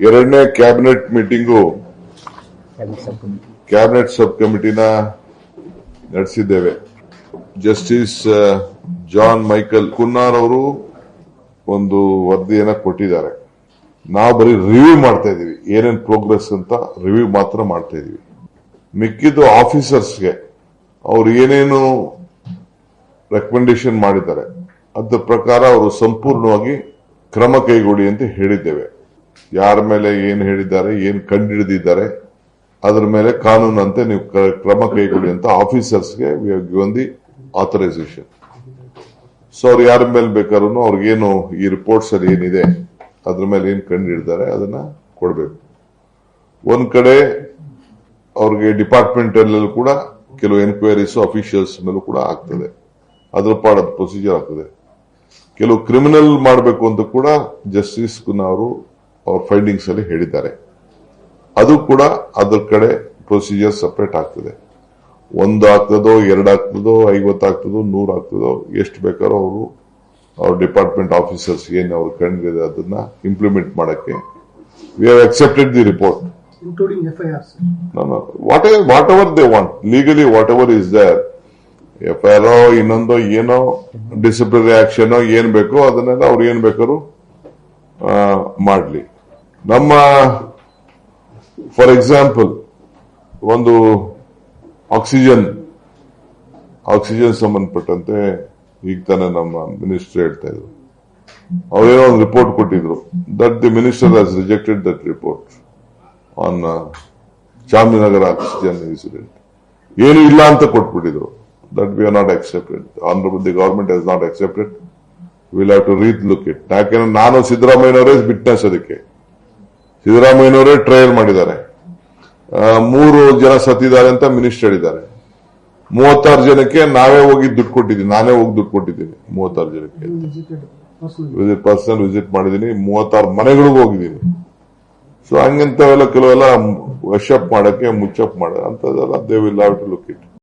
ಎರಡನೇ cabinet meeting cabinet sub ಕಮಿಟಿನ ನಡೆಸಿದ್ದೇವೆ. ಜಸ್ಟಿಸ್ ಜಾನ್ ಮೈಕಲ್ ಕುನ್ನಾರ್ ಅವರು ಒಂದು ವರದಿಯನ್ನ ಕೊಟ್ಟಿದ್ದಾರೆ. ನಾವು ಬರೀ ರಿವ್ಯೂ ಮಾಡ್ತಾ ಇದೀವಿ, ಏನೇನು ಪ್ರೋಗ್ರೆಸ್ ಅಂತ ರಿವ್ಯೂ ಮಾತ್ರ ಮಾಡ್ತಾ ಇದೀವಿ. ಮಿಕ್ಕಿದ್ದು ಆಫೀಸರ್ಸ್ಗೆ ಅವ್ರು ಏನೇನು ರೆಕಮೆಂಡೇಶನ್ ಮಾಡಿದ್ದಾರೆ ಅದರ ಪ್ರಕಾರ ಅವರು ಸಂಪೂರ್ಣವಾಗಿ ಕ್ರಮ ಕೈಗೊಳ್ಳಿ ಅಂತ ಹೇಳಿದ್ದೇವೆ. ಯಾರ ಮೇಲೆ ಏನು ಹೇಳಿದ್ದಾರೆ, ಏನು ಕಂಡುಹಿಡಿದಿದ್ದಾರೆ, ಅದರ ಮೇಲೆ ಕಾನೂನಂತೆ ನೀವು ಕ್ರಮ ಕೈಗೊಳ್ಳಿ ಅಂತ ಆಫೀಸರ್ಸ್ಗೆ ಗಿವನ್ ದಿ ಆಥರೈಸೇಷನ್. ಸೊ ಅವ್ರು ಯಾರ ಮೇಲೆ ಬೇಕಾದ್ರೂ ಅವ್ರಿಗೇನು ಈ ರಿಪೋರ್ಟ್ಸ್ ಅಲ್ಲಿ ಏನಿದೆ ಅದ್ರ ಮೇಲೆ ಏನು ಕಂಡುಹಿಡಿದಾರೆ ಅದನ್ನ ಕೊಡಬೇಕು. ಒಂದ್ ಕಡೆ ಅವ್ರಿಗೆ ಡಿಪಾರ್ಟ್ಮೆಂಟ್ ಅಲ್ಲೂ ಕೂಡ ಕೆಲವು ಎನ್ಕ್ವೈರೀಸ್ ಅಫಿಷಿಯಲ್ಸ್ ಮೇಲೂ ಕೂಡ ಆಗ್ತದೆ, ಅದ್ರ ಪಾಡದ ಪ್ರೊಸೀಜರ್ ಆಗ್ತದೆ. ಕೆಲವು ಕ್ರಿಮಿನಲ್ ಮಾಡಬೇಕು ಅಂತ ಕೂಡ ಜಸ್ಟಿಸ್ ಕುನ್ನಾರ್ ಅವ್ರ ಫೈಂಡಿಂಗ್ಸ್ ಅಲ್ಲಿ ಹೇಳಿದ್ದಾರೆ. ಅದು ಕೂಡ ಅದ್ರ ಕಡೆ ಪ್ರೊಸೀಜರ್ ಸಪರೇಟ್ ಆಗ್ತದೆ. 1 ಆಗ್ತದೋ 2 ಆಗ್ತದೋ 50 ಆಗ್ತದೋ 100 ಆಗ್ತದೋ ಎಷ್ಟು ಬೇಕಾದ್ರೂ ಅವರು ಅವ್ರ ಡಿಪಾರ್ಟ್ಮೆಂಟ್ ಆಫೀಸರ್ಸ್ ಏನು ಅವ್ರು ಕಂಡಿದೆ ಅದನ್ನ ಇಂಪ್ಲಿಮೆಂಟ್ ಮಾಡಕ್ಕೆ we have accepted the report including FIRs. No. Whatever they want, legally whatever is there, FIR ಇನ್ನೊಂದು ಏನೋ ಡಿಸಿಪ್ಲಿನರಿ ಆಕ್ಷನ್ ಏನ್ ಬೇಕೋ ಅದನ್ನೆಲ್ಲ ಅವ್ರು ಏನ್ ಬೇಕಾದ್ರು ಮಾಡ್ಲಿ. ನಮ್ಮ ಫಾರ್ ಎಕ್ಸಾಂಪಲ್ ಒಂದು ಆಕ್ಸಿಜನ್ ಸಂಬಂಧಪಟ್ಟಂತೆ ಈಗ ತಾನೇ ನಮ್ಮ ಮಿನಿಸ್ಟರ್ ಹೇಳ್ತಾ ಇದ್ರು, ಅವರೇನೋ ಒಂದು ರಿಪೋರ್ಟ್ ಕೊಟ್ಟಿದ್ರು that the minister has rejected that report on Chamarajanagar oxygen incident. ಏನು ಇಲ್ಲ ಅಂತ ಕೊಟ್ಬಿಟ್ಟಿದ್ರು. That we are not accepted. Honourable the government has not accepted. Will have to relook it. ಯಾಕೆಂದ್ರೆ ನಾನು ಸಿದ್ದರಾಮಯ್ಯನವರೇ ವಿಟ್ನೆಸ್ ಅದಕ್ಕೆ. ಸಿದ್ದರಾಮಯ್ಯನವರೇ ಟ್ರಯಲ್ ಮಾಡಿದ್ದಾರೆ. 3 ಜನ ಸತ್ತಿದ್ದಾರೆ ಅಂತ ಮಿನಿಸ್ಟರ್ ಹೇಳಿದ್ದಾರೆ. 36 ಜನಕ್ಕೆ ನಾವೇ ಹೋಗಿ ದುಡ್ಡು ಕೊಟ್ಟಿದ್ದೀನಿ, ನಾನೇ ಹೋಗಿ ದುಡ್ಡು ಕೊಟ್ಟಿದ್ದೀನಿ 36 ಜನಕ್ಕೆ. ಪರ್ಸನಲ್ ವಿಸಿಟ್ ಮಾಡಿದ್ದೀನಿ, 36 ಮನೆಗಳಿಗೂ ಹೋಗಿದ್ದೀನಿ. ಸೊ ಹಂಗಂತವೆಲ್ಲ ಕೆಲವೆಲ್ಲ ವಶಪ್ ಮಾಡಕ್ಕೆ ಮುಚ್ಚಪ್ ಮಾಡ ಅಂತದೆಲ್ಲ they will have to look it.